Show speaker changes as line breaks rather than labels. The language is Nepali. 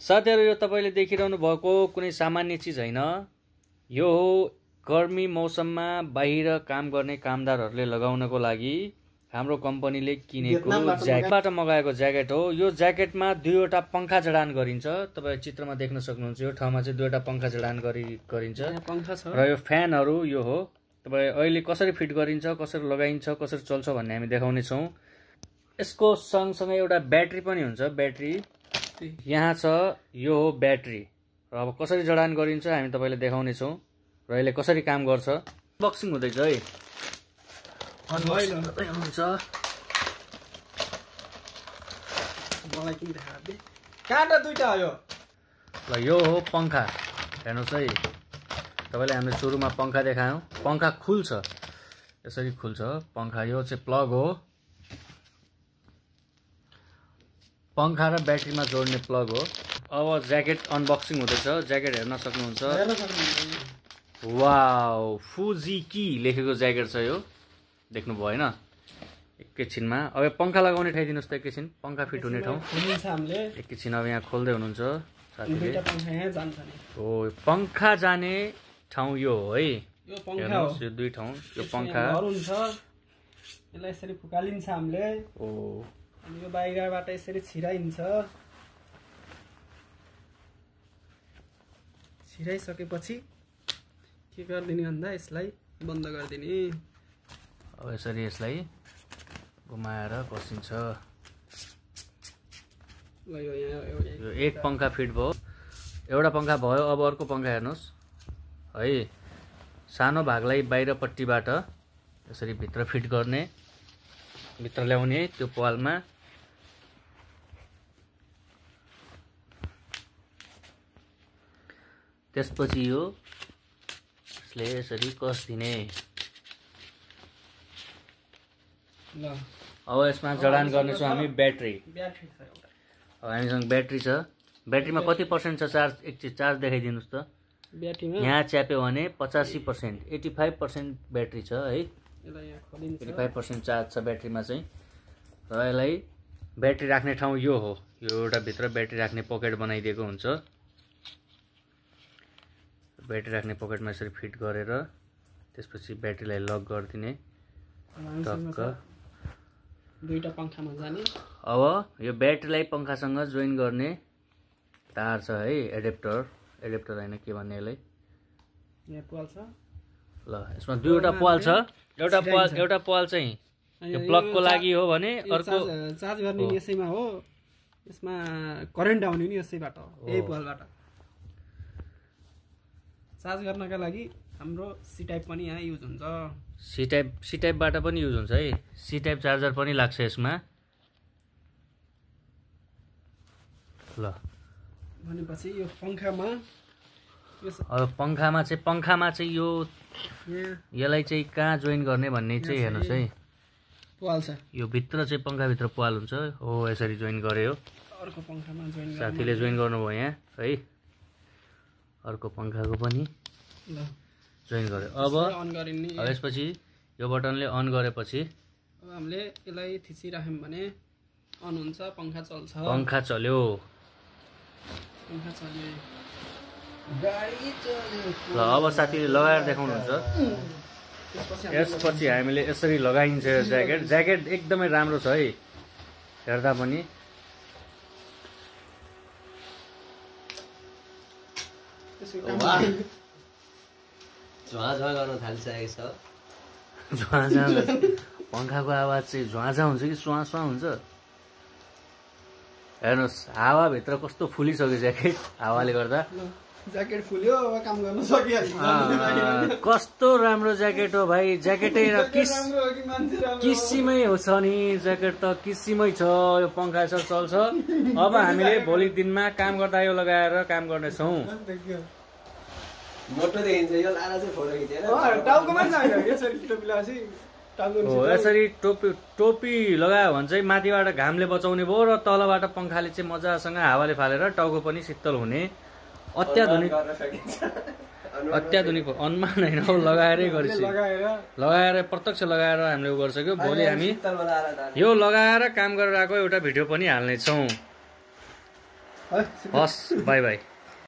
साथीहरु यो तपाईले देखिरहनु भएको कुनै सामान्य चीज हैन। यो हो गर्मी मौसममा बाहिर काम गर्ने कामदारहरुले लगाउनको लागि हाम्रो कम्पनीले किनेको ज्याकेटबाट मगाएको ज्याकेट हो। यो ज्याकेटमा दुईवटा पंखा जडान गरिन्छ। तपाई चित्रमा देख्न सक्नुहुन्छ। यो ठाउँमा चाहिँ दुईवटा पंखा जडान गरिन्छ र यो फ्यानहरु यो हो। तपाई अहिले कसरी फिट गरिन्छ, कसरी लगाइन्छ, कसरी चल्छ भन्ने हामी देखाउने छौं। यसको सँगसँगै एउटा ब्याट्री पनि हुन्छ। ब्याट्री यहाँ छ। यो हो ब्याट्री र अब कसरी जडान गरिन्छ हामी तपाईलाई देखाउने छौं र यसले कसरी काम गर्छ। अनबक्सिङ हुँदैछ है। अनबक्सिङ हुन्छ।
मलाई के देखाबे? काटा दुईटा आयो।
ल यो हो पंखा। हेर्नुस् है। तपाईलाई हामीले सुरुमा पंखा देखायौं। पंखा खुल्छ। यसरी खुल्छ पंखा। यो चाहिँ प्लग हो। पंखा र ब्याट्रीमा जोड्ने प्लग हो। अब ज्याकेट अनबक्सिङ हुँदैछ। ज्याकेट हेर्न सक्नुहुन्छ। वाउ, फुजिकी लेखेको ज्याकेट छ यो। देख्नु भयो हैन? एकैछिनमा अब पंखा लगाउने ठाइदिनुस् त एकैछिन। पंखा फिट हुने ठाउँ
खोलिन्छ हामीले।
एकैछिन अब यहाँ खोल्दै हुनुहुन्छ साथीले।
दुईटा पंखा यहाँ जान्छ नि।
हो, पंखा जाने ठाउँ यो हो है।
यो पंखा हो।
यो दुई ठाउँ। यो पंखा
हुन्छ। यसलाई यसरी फुकालिन्छ हामीले।
ओ,
अनि यो बाहिरबाट यसरी छिराइन्छ। छिराइसकेपछि के गर्दिने भन्दा यसलाई बन्द गर्दिने।
अब यसरी यसलाई घुमाएर कसिन्छ।
ल यो यहाँ
यो एक पंखा फिट भयो। एउटा पंखा भयो। अब अर्को पंखा हेर्नुस् है। सानो भागलाई बाहिरपट्टिबाट यसरी भित्र फिट गर्ने, भित्र ल्याउने त्यो पालमा। त्यसपछि यो यसले यसरी कस्दिने।
ल
अब यसमा जडान गर्नेछौँ हामी ब्याट्री।
ब्याट्री छ एउटा।
अब हामीसँग ब्याट्री छ। ब्याट्रीमा कति पर्सेन्ट छ चार्ज? एकचोटि चार्ज देखाइदिनुस् त।
ब्याट्रीमा
यहाँ च्याप्यो भने 85%, 85% ब्याट्री छ है।
यसलाई यहाँ खोलिन्छ।
85% चार्ज छ ब्याट्रीमा चाहिँ। र यसलाई ब्याट्री राख्ने ठाउँ यो हो। यो एउटा भित्र ब्याट्री राख्ने पकेट बनाइदिएको हुन्छ। ब्याट्री राख्ने पकेटमा यसरी फिट गरेर त्यसपछि ब्याट्रीलाई लक गरिदिने टक्क।
दुईटा पंखामा जाने।
अब यो ब्याट्रीलाई पंखासँग जोइन गर्ने तार छ है। एडेप्टर हैन के भन्ने यसलाई।
यहाँ पाल छ।
ल यसमा दुईवटा पाल छ। एउटा पाल चाहिँ यो प्लगको लागि हो भने अर्को
चार्ज गर्ने नि यसैमा हो। यसमा करेन्ट आउने नि यसैबाट हो। यही पालबाट चार्ज गर्नका लागि हाम्रो सी टाइप पनि यहाँ युज हुन्छ।
सी टाइपबाट पनि युज हुन्छ है। सी टाइप चार्जर पनि लाग्छ यसमा। ल
भनेपछि यो पंखामा
अब पंखामा चाहिँ यो यसलाई चाहिँ कहाँ जोइन गर्ने भन्ने चाहिँ हेर्नुस् है।
पाल छ।
यो भित्र चाहिँ पंखाभित्र पाल हुन्छ। हो यसरी जोइन गर्यो।
अर्को पंखामा जोइन गर्नु।
साथीले जोइन गर्नुभयो यहाँ है। अर्को पंखाको पनि
ल
जोइन गर्यो। अब
अन गरिने।
यसपछि यो बटनले अन गरेपछि
अब हामीले यसलाई थिचिराख्यौं भने अन हुन्छ। पंखा चल्छ।
पंखा चल्यो।
पंखा चल्यो।
गाडी चल्यो। ल अब साथीले लगाएर देखाउनुहुन्छ। यसपछि हामीले यसरी लगाइन्छ यो ज्याकेट। ज्याकेट एकदमै राम्रो छ है। हेर्दा पनि
झ्वाझ्वा गर्न थालिसकेको छ।
झ्वाझ्वा पंखाको आवाज चाहिँ झ्वाझ्वा हुन्छ कि स्वा स्वा हुन्छ। हेर्नुहोस् हावाभित्र कस्तो फुलिसक्यो ज्याकेट हावाले गर्दा।
ज्याकेट फुल्यो। अब काम गर्न सकिहाल्यो।
कस्तो राम्रो ज्याकेट हो भाइ। ज्याकेटै र किसिमै हो छ नि। ज्याकेट त किसिमै छ। यो पंखा चल्छ। अब हामीले भोलि दिनमा काम गर्दा यो लगाएर काम गर्नेछौँ।
मोटो देखिन्छ यो। लारा चाहिँ फोटो खिचेर
टाउकोमा छैन। यसरी टोपी लगाएपछि
हो यसरी टोपी लगायो भने चाहिँ माथिबाट घामले बचाउने भयो र तलबाट पंखाले चाहिँ मजासँग हावाले फालेर टाउको पनि शीतल हुने अत्याधुनिक अनुमान हैन हो। लगाएरै गरिन्छ। लगाएर प्रत्यक्ष लगाएर हामीले उ गरिसक्यो। भोलि हामी यो लगाएर काम गरेर आएको एउटा भिडियो पनि हाल्ने छौं।
है
हस् बाई बाई